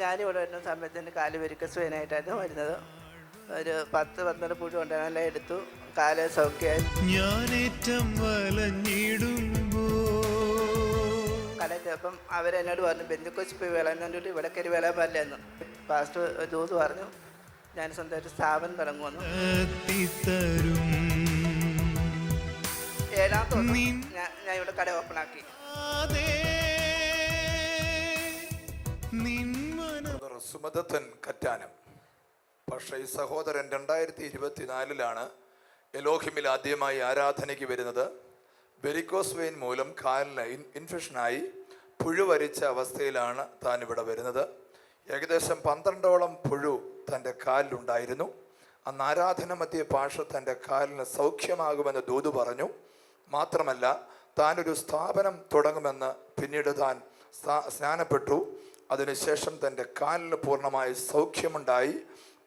ഞാനിവിടെ വരുന്ന സമയത്ത് എൻ്റെ കാല് വെരിക്കസ്വനായിട്ടായിരുന്നു വരുന്നത്. ഒരു 10-12 പുഴു ഉണ്ടായിരുന്നു, എല്ലാം എടുത്തു, കാല് സൗഖ്യമായി. കടയിൽ ചെന്നപ്പം അവരെന്നോട് പറഞ്ഞു ബന്ധുക്കൊച്ച് പോയി വിളയാൻ വേണ്ടിയിട്ട് ഇവിടെ കയറി വിളയാൻ പാടില്ലെന്ന്. പാസ്റ്റർ ദൂത് പറഞ്ഞു ഞാൻ സ്വന്തമായിട്ട് സ്ഥാപനം തുടങ്ങുമെന്ന്. 7ാമത്തെ ദിവസം ഞാൻ ഇവിടെ കട ഓപ്പണാക്കി. സുമദത്തൻ കറ്റാനം. പക്ഷേ ഈ സഹോദരൻ 2024 എലോഹിമിൽ ആദ്യമായി ആരാധനയ്ക്ക് വരുന്നത്. വെരിക്കോസ് വെയിൻ മൂലം കാലിന് ഇൻഫെക്ഷനായി പുഴുവരിച്ച അവസ്ഥയിലാണ് താൻ ഇവിടെ വരുന്നത്. ഏകദേശം 12ഓളം പുഴു തൻ്റെ കാലിലുണ്ടായിരുന്നു. അന്ന് ആരാധന മധ്യേ പാഷ തൻ്റെ കാലിന് സൗഖ്യമാകുമെന്ന് ദൂത് പറഞ്ഞു. മാത്രമല്ല താനൊരു സ്ഥാപനം തുടങ്ങുമെന്ന് പിന്നീട് താൻ സ്നാനപ്പെട്ടു. അതിനുശേഷം തൻ്റെ കാലിന് പൂർണ്ണമായി സൗഖ്യമുണ്ടായി.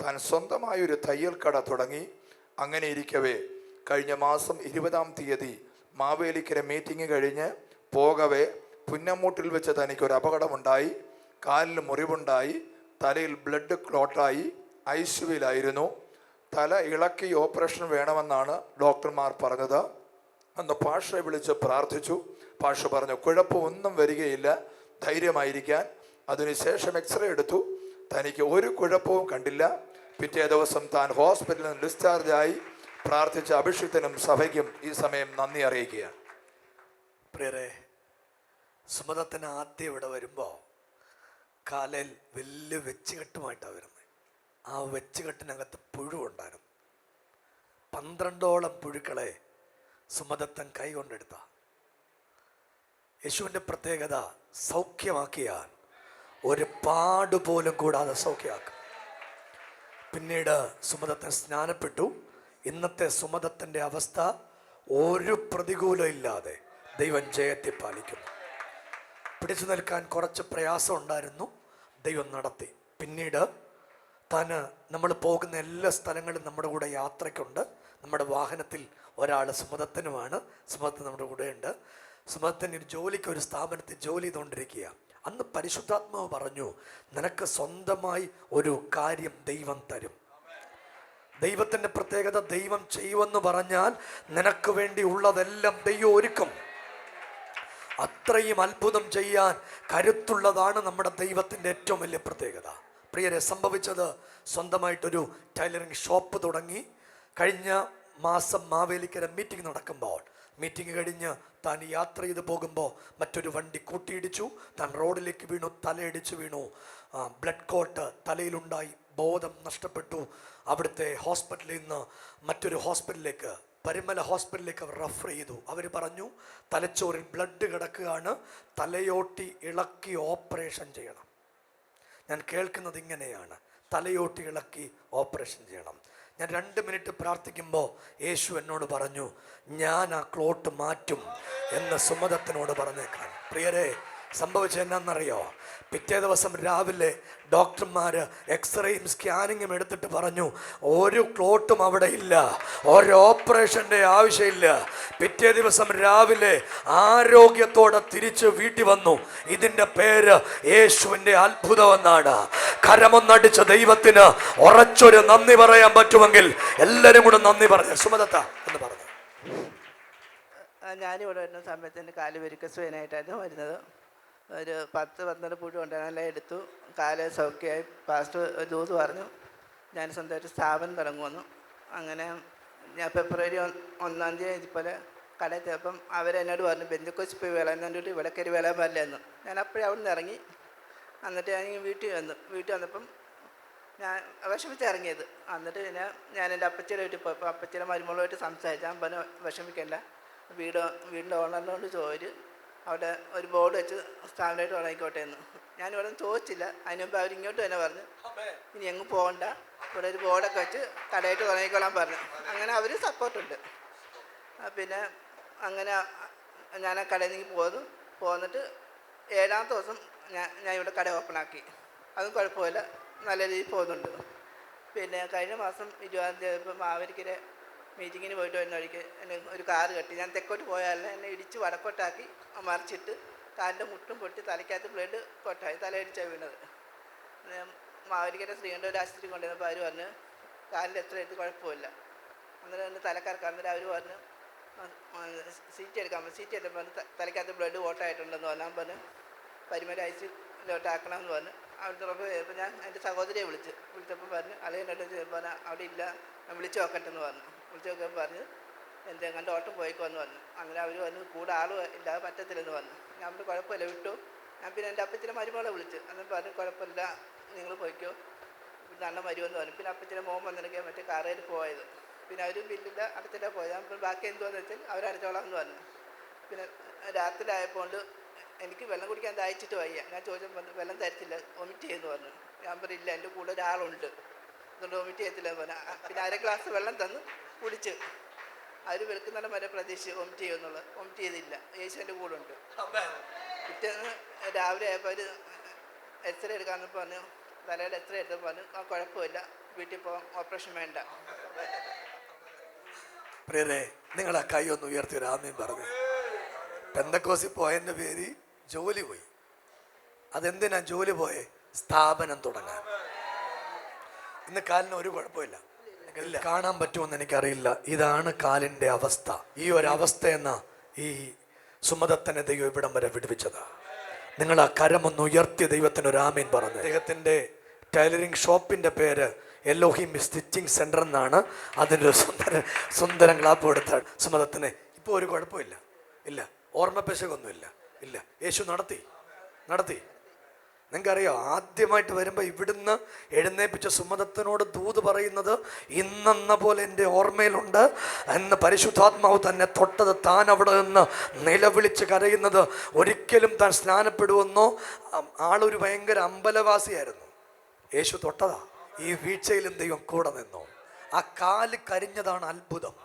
താൻ സ്വന്തമായൊരു തയ്യൽ കട തുടങ്ങി. അങ്ങനെ ഇരിക്കവേ കഴിഞ്ഞ മാസം 20-ാം തീയതി മാവേലിക്കര മീറ്റിംഗ് കഴിഞ്ഞ് പോകവേ പുന്നമൂട്ടിൽ വെച്ച് തനിക്കൊരു അപകടമുണ്ടായി. കാലിന് മുറിവുണ്ടായി, തലയിൽ ബ്ലഡ് ക്ലോട്ടായി, ഐസിയുവിലായിരുന്നു. തല ഇളക്കി ഓപ്പറേഷൻ വേണമെന്നാണ് ഡോക്ടർമാർ പറഞ്ഞത്. അന്ന് പാഷയെ വിളിച്ച് പ്രാർത്ഥിച്ചു. പാഷ പറഞ്ഞു കുഴപ്പമൊന്നും വരികയില്ല, ധൈര്യമായിരിക്കാൻ. അതിനുശേഷം എക്സ്റേ എടുത്തു. തനിക്ക് ഒരു കുഴപ്പവും കണ്ടില്ല. പിറ്റേ ദിവസം താൻ ഹോസ്പിറ്റലിൽ നിന്ന് ഡിസ്ചാർജായി. പ്രാർത്ഥിച്ച അഭിഷിക്തനും സഭയ്ക്കും ഈ സമയം നന്ദി അറിയിക്കുകയാണ്. പ്രിയരെ, സുമദത്തിന് ആദ്യം ഇവിടെ വരുമ്പോൾ കാലിൽ വലിയ വെച്ചുകെട്ടുമായിട്ടാണ് വരുന്നത്. ആ വെച്ചുകെട്ടിനകത്ത് പുഴു ഉണ്ടായിരുന്നു. 12ഓളം പുഴുക്കളെ സുമദത്തൻ കൈ കൊണ്ടെടുത്ത. യേശുവിൻ്റെ പ്രത്യേകത സൗഖ്യമാക്കിയാൽ ഒരു പാടുപോലും കൂടാതെ സൗഖ്യമാക്കും. പിന്നീട് സുമദത്തൻ സ്നാനപ്പെട്ടു. ഇന്നത്തെ സുമദത്തൻ്റെ അവസ്ഥ ഒരു പ്രതികൂലം ഇല്ലാതെ ദൈവം ജയത്തെ പാലിക്കുന്നു. പിടിച്ചു നിൽക്കാൻ കുറച്ച് പ്രയാസം ഉണ്ടായിരുന്നു, ദൈവം നടത്തി. പിന്നീട് നമ്മൾ പോകുന്ന എല്ലാ സ്ഥലങ്ങളും നമ്മുടെ കൂടെ യാത്രയ്ക്കുണ്ട്. നമ്മുടെ വാഹനത്തിൽ ഒരാൾ സുമദത്തനുമാണ്. സുമദത്തൻ നമ്മുടെ കൂടെയുണ്ട്. സുമദത്തൻ ജോലിക്ക് ഒരു സ്ഥാപനത്തിൽ ജോലി ചെയ്തുകൊണ്ടിരിക്കുക. അന്ന് പരിശുദ്ധാത്മാവ് പറഞ്ഞു നിനക്ക് സ്വന്തമായി ഒരു കാര്യം ദൈവം തരും. ദൈവത്തിൻ്റെ പ്രത്യേകത ദൈവം ചെയ്യുമെന്ന് പറഞ്ഞാൽ നിനക്ക് വേണ്ടി ഉള്ളതെല്ലാം ദൈവം ഒരുക്കും. അത്രയും അത്ഭുതം ചെയ്യാൻ കരുത്തുള്ളതാണ് നമ്മുടെ ദൈവത്തിൻ്റെ ഏറ്റവും വലിയ പ്രത്യേകത. പ്രിയരെ, സംഭവിച്ചത് സ്വന്തമായിട്ടൊരു ടൈലറിങ് ഷോപ്പ് തുടങ്ങി. കഴിഞ്ഞ മാസം മാവേലിക്കര മീറ്റിംഗ് നടക്കുമ്പോൾ, മീറ്റിംഗ് കഴിഞ്ഞ് താൻ യാത്ര ചെയ്ത് പോകുമ്പോൾ മറ്റൊരു വണ്ടി കൂട്ടിയിടിച്ചു. താൻ റോഡിലേക്ക് വീണു, തലയിടിച്ച് വീണു. ബ്ലഡ് കോട്ട് തലയിലുണ്ടായി, ബോധം നഷ്ടപ്പെട്ടു. അവിടുത്തെ ഹോസ്പിറ്റലിൽ നിന്ന് മറ്റൊരു ഹോസ്പിറ്റലിലേക്ക്, പരിമല ഹോസ്പിറ്റലിലേക്ക് അവർ റെഫർ ചെയ്തു. അവർ പറഞ്ഞു തലച്ചോറിൽ ബ്ലഡ് കിടക്കുകയാണ്, തലയോട്ടി ഇളക്കി ഓപ്പറേഷൻ ചെയ്യണം. ഞാൻ കേൾക്കുന്നത് ഇങ്ങനെയാണ്, തലയോട്ടി ഇളക്കി ഓപ്പറേഷൻ ചെയ്യണം. ഞാൻ 2 മിനിറ്റ് പ്രാർത്ഥിക്കുമ്പോൾ യേശു എന്നോട് പറഞ്ഞു ഞാൻ ആ ക്ലോട്ട് മാറ്റും എന്ന് സുമദത്തിനോട് പറഞ്ഞേക്കാൻ. പ്രിയരെ, സംഭവിച്ചത് എന്നാന്നറിയോ? പിറ്റേ ദിവസം രാവിലെ ഡോക്ടർമാർ എക്സ്റേയും സ്കാനിങ്ങും എടുത്തിട്ട് പറഞ്ഞു ഒരു ക്ലോട്ടും അവിടെ ഇല്ല, ഒരു ഓപ്പറേഷൻ്റെ ആവശ്യമില്ല. പിറ്റേ ദിവസം രാവിലെ ആരോഗ്യത്തോടെ തിരിച്ച് വീട്ടിൽ വന്നു. ഇതിൻ്റെ പേര് യേശുവിൻ്റെ അത്ഭുതമെന്നാണ്. കരമൊന്നടിച്ച ദൈവത്തിന് ഉറച്ചൊരു നന്ദി പറയാൻ പറ്റുമെങ്കിൽ എല്ലാവരും കൂടെ നന്ദി പറഞ്ഞു. സുമദത്ത എന്ന് പറഞ്ഞു. ഞാനിവിടെ വരുന്ന സമയത്ത് എൻ്റെ കാല് വെരിക്കസ്വനായിട്ടായിരുന്നു വരുന്നത്. ഒരു 10-12 പുഴു ഉണ്ടായിരുന്നു, എല്ലാം എടുത്തു, കാല് സൗഖ്യമായി. പാസ്റ്റർ ദൂത് പറഞ്ഞു ഞാൻ സ്വന്തമായിട്ട് സ്ഥാപനം തുടങ്ങുമെന്നു. അങ്ങനെ ഞാൻ ഫെബ്രുവരി 1-ാം തീയതി ഇതുപോലെ കടയിൽ ചെന്നപ്പം അവരെന്നോട് പറഞ്ഞു ബന്ധുക്കൊച്ച് പോയി വിളയാൻ വേണ്ടിയിട്ട് ഇവിടെ കയറി വിളയാൻ പാടില്ലെന്ന്. ഞാൻ അപ്പോഴേ അവിടെ നിന്ന് ഇറങ്ങി. എന്നിട്ട് വീട്ടിൽ വന്നപ്പം ഞാൻ വിഷമിച്ചിറങ്ങിയത്. എന്നിട്ട് ഞാൻ എൻ്റെ അപ്പച്ചിയുടെ വീട്ടിൽ പോയപ്പോൾ അപ്പച്ചിയുടെ മരുമകളുമായിട്ട് സംസാരിച്ചു. ഞാൻ പറഞ്ഞു വിഷമിക്കണ്ട, വീടിൻ്റെ ഓണറിനോട് ചോദിച്ചു അവിടെ ഒരു ബോർഡ് വെച്ച് സ്ഥാപനമായിട്ട് തുടങ്ങിക്കോട്ടെ എന്ന്. ഞാനിവിടെ ചോദിച്ചില്ല. അതിന് മുമ്പ് അവരിങ്ങോട്ട് തന്നെ പറഞ്ഞു ഇനി എങ്ങും പോകണ്ട, ഇവിടെ ഒരു ബോർഡൊക്കെ വെച്ച് കടയായിട്ട് തുടങ്ങിക്കോളാൻ പറഞ്ഞു. അങ്ങനെ അവർ സപ്പോർട്ടുണ്ട്. പിന്നെ അങ്ങനെ ഞാൻ ആ കടയിൽ നിന്ന് പോന്നിട്ട് 7ാമത്തെ ദിവസം ഞാൻ ഇവിടെ കട ഓപ്പണാക്കി. അതും കുഴപ്പമില്ല, നല്ല രീതിയിൽ പോകുന്നുണ്ട്. പിന്നെ കഴിഞ്ഞ മാസം 20-ാം തീയതി മാവേലിക്കര മീറ്റിങ്ങിന് പോയിട്ട് വരുന്ന വഴിക്ക് എന്നെ ഒരു കാറ് കെട്ടി. ഞാൻ തെക്കോട്ട് പോയാലേ എന്നെ ഇടിച്ച് വടക്കോട്ടാക്കി മറിച്ചിട്ട് കാലിൻ്റെ മുട്ടും പൊട്ടി തലയ്ക്കകത്ത് ബ്ലഡ് കൊട്ടായി, തലയിടിച്ചാണ് വീണത്. മാവേലിക്കര ശ്രീകണ്ഠ ഒരു ആശുപത്രി കൊണ്ടുവന്നപ്പോൾ അവർ പറഞ്ഞു കാലിൽ എത്ര എടുത്ത് കുഴപ്പമില്ല. അന്നേരം എൻ്റെ തലക്കാർക്ക് അന്നേരം അവർ പറഞ്ഞു സീറ്റ് എടുക്കാൻ പറഞ്ഞു. സീറ്റ് എടുക്കാൻ പറഞ്ഞു തലക്കകത്ത് ബ്ലഡ് വോട്ടായിട്ടുണ്ടെന്ന് പറഞ്ഞാൽ പറഞ്ഞു പരിമല ഐസിയിലോട്ട് ആക്കണമെന്ന് പറഞ്ഞു. അവിടെ തുറപ്പ് ഇപ്പോൾ ഞാൻ എൻ്റെ സഹോദരിയെ വിളിച്ചപ്പോൾ പറഞ്ഞു അലയനോട് പറഞ്ഞാൽ അവിടെ ഇല്ല, ഞാൻ വിളിച്ച് നോക്കട്ടെ എന്ന് പറഞ്ഞു. വിളിച്ച് നോക്കുമ്പോൾ പറഞ്ഞു എൻ്റെ കണ്ട് ഓട്ടം പോയിക്കോന്ന് പറഞ്ഞു. അങ്ങനെ അവർ പറഞ്ഞു കൂടെ ആളും ഇല്ലാതെ പറ്റത്തില്ലെന്ന് പറഞ്ഞു. ഞാൻ പറഞ്ഞു കുഴപ്പമില്ല വിട്ടു. ഞാൻ പിന്നെ എൻ്റെ അപ്പച്ചനെ മരുമകളെ വിളിച്ചു. അന്നേരം പറഞ്ഞു കുഴപ്പമില്ല നിങ്ങൾ പോയിക്കോ, പിന്നെ അണ്ണൻ വരുമെന്ന് പറഞ്ഞു. പിന്നെ അപ്പച്ചനെ മോൻ വന്നിടയ്ക്ക് മറ്റേ കാറേൽ പോയത്. പിന്നെ അവർ ബില്ലില്ല അടച്ചിട്ടാണ് പോയത്. ഞാൻ ബാക്കി എന്തുവാന്ന് വെച്ചാൽ അവരടച്ചോളാം എന്ന് പറഞ്ഞു. പിന്നെ രാത്രി ആയപ്പോൾ എനിക്ക് വെള്ളം കുടിക്കാൻ ദാഹിച്ചിട്ട് വയ്യ. ഞാൻ ചോദിച്ചപ്പോൾ പറഞ്ഞു വെള്ളം തരത്തില്ല, വൊമിറ്റ് ചെയ്യുമെന്ന് പറഞ്ഞു. ഞാൻ പറഞ്ഞില്ല എൻ്റെ കൂടെ ഒരാളുണ്ട്, അതുകൊണ്ട് വൊമിറ്റ് ചെയ്യത്തില്ല എന്ന് പറഞ്ഞു. പിന്നെ അര ഗ്ലാസ് വെള്ളം തന്ന് കുടിച്ച്. അവർ വെളുക്കുന്നിടം വരെ പ്രതീക്ഷിച്ച് വൊമിറ്റ് ചെയ്യുമെന്നുള്ളത്. വൊമിറ്റ് ചെയ്തില്ല, യേശുവിൻ്റെ കൂടെ ഉണ്ട്. പിറ്റേന്ന് രാവിലെ ആയപ്പോൾ അവർ എക്സ്റേ എടുക്കാമെന്ന് പറഞ്ഞു. തലയിൽ എക്സ്റേ എടുത്തപ്പോൾ പറഞ്ഞു ആ കുഴപ്പമില്ല, വീട്ടിൽ പോകാം, ഓപ്പറേഷൻ വേണ്ട. പ്രിയരെ, നിങ്ങൾ ആ കൈ ഒന്ന് ഉയർത്തി ഒരു ആമേൻ പറഞ്ഞു. പെന്തക്കോസിൽ പോയതിൻ്റെ പേര് ജോലി പോയി. അതെന്തിനാ ജോലി പോയേ? സ്ഥാപനം തുടങ്ങാൻ. ഇന്ന് കാലിന് ഒരു കുഴപ്പമില്ല. കാണാൻ പറ്റുമെന്ന് എനിക്കറിയില്ല. ഇതാണ് കാലിൻ്റെ അവസ്ഥ. ഈ ഒരു അവസ്ഥ എന്ന ഈ സുമദത്തനെ ദൈവം ഇവിടം വരെ വിടുവിച്ചത്. നിങ്ങൾ ആ കരമൊന്ന് ഉയർത്തിയ ദൈവത്തിന് ഒരു ആമേൻ പറഞ്ഞു. അദ്ദേഹത്തിൻ്റെ ടൈലറിങ് ഷോപ്പിൻ്റെ പേര് എലോഹിം സ്റ്റിച്ചിങ് സെൻറ്റർ എന്നാണ്. അതിൻ്റെ ഒരു സുന്ദരം ക്ലാപ്പ് കൊടുത്താണ് സുമദത്തിന്. ഇപ്പോൾ ഒരു കുഴപ്പമില്ല, ഇല്ല, ഓർമ്മപ്പശകൊന്നുമില്ല, ഇല്ല. യേശു നടത്തി. നിങ്ങൾക്കറിയാം, ആദ്യമായിട്ട് വരുമ്പോൾ ഇവിടുന്ന് എഴുന്നേപ്പിച്ച സുമദത്തിനോട് ദൂത് പറയുന്നത് ഇന്നെന്ന പോലെ എൻ്റെ ഓർമ്മയിലുണ്ട് എന്ന്. പരിശുദ്ധാത്മാവ് തന്നെ തൊട്ടത്, താൻ അവിടെ നിന്ന് നിലവിളിച്ച് കരയുന്നത്. ഒരിക്കലും താൻ സ്നാനപ്പെടുമെന്നോ, ആളൊരു ഭയങ്കര അമ്പലവാസിയായിരുന്നു. യേശു തൊട്ടതാ. ഈ വീഴ്ചയിലും ദൈവം കൂടെ നിന്നു. ആ കാല് കരിഞ്ഞതാണ് അത്ഭുതം.